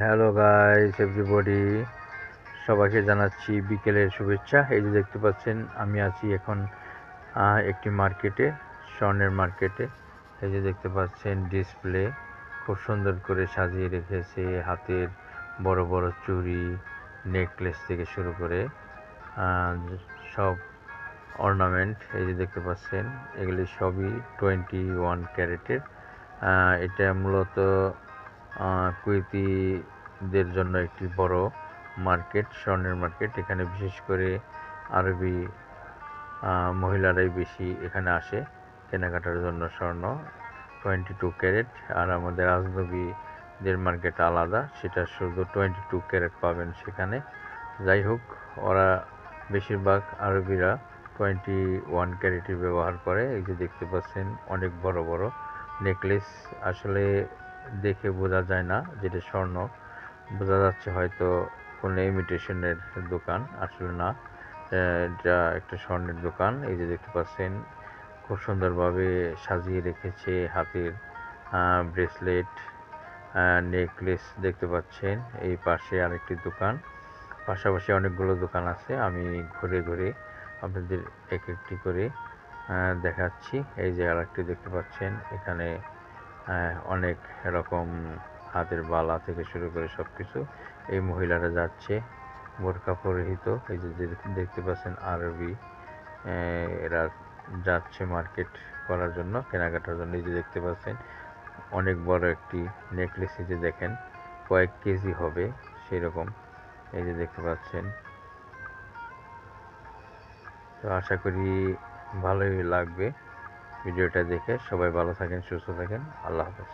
Hello guys everybody, সবাইকে জানাচ্ছি বিকেলের শুভেচ্ছা। এই যে দেখতে পাচ্ছেন আমি আছি এখন একটি মার্কেটে, স্বর্ণের মার্কেটে। এই যে দেখতে পাচ্ছেন ডিসপ্লে খুব সুন্দর করে সাজিয়ে রেখেছে, হাতের বড় বড় চুড়ি, নেকলেস থেকে শুরু করে আহ, সব অর্নামেন্ট। এই যে দেখতে পাচ্ছেন এগুলি সবই 21 ক্যারেটের। এটা মূলত কুয়েতিদের জন্য একটি বড় মার্কেট, স্বর্ণের মার্কেট। এখানে বিশেষ করে আরবি মহিলারাই বেশি এখানে আসে কেনাকাটার জন্য স্বর্ণ 22 ক্যারেট। আর আমাদের আজনবীদের মার্কেট আলাদা, সেটা শুধু 22 ক্যারেট পাবেন সেখানে। যাই হোক, ওরা বেশিরভাগ আরবিরা 21 ক্যারেটই ব্যবহার করে। এই যে দেখতে পাচ্ছেন অনেক বড় বড় নেকলেস, আসলে দেখে বোঝা যায় না যেটা স্বর্ণ, বোঝা যাচ্ছে হয়তো কোনো ইমিটেশনের দোকান, আসলে না, এটা একটা স্বর্ণের দোকান। এই যে দেখতে পাচ্ছেন খুব সুন্দরভাবে সাজিয়ে রেখেছে হাতের ব্রেসলেট, নেকলেস দেখতে পাচ্ছেন। এই পাশে আরেকটি দোকান, পাশাপাশি অনেকগুলো দোকান আছে। আমি ঘুরে ঘুরে আপনাদের এক একটি করে দেখাচ্ছি। এই যে আরেকটি দেখতে পাচ্ছেন, এখানে অনেক রকম হাতের বালা থেকে শুরু করে সব কিছু। এই মহিলারা যাচ্ছে বোরকা পরিহিত। এই যে দেখতে পাচ্ছেন আরবি, এরা যাচ্ছে মার্কেট করার জন্য, কেনাকাটার জন্য। এই যে দেখতে পাচ্ছেন অনেক বড় একটি নেকলেস, এই যে দেখেন কয়েক কেজি হবে সেরকম। এই যে দেখতে পাচ্ছেন। তো আশা করি ভালোই লাগবে ভিডিওটা দেখে। সবাই ভালো থাকেন, সুস্থ থাকেন। আল্লাহ হাফেজ।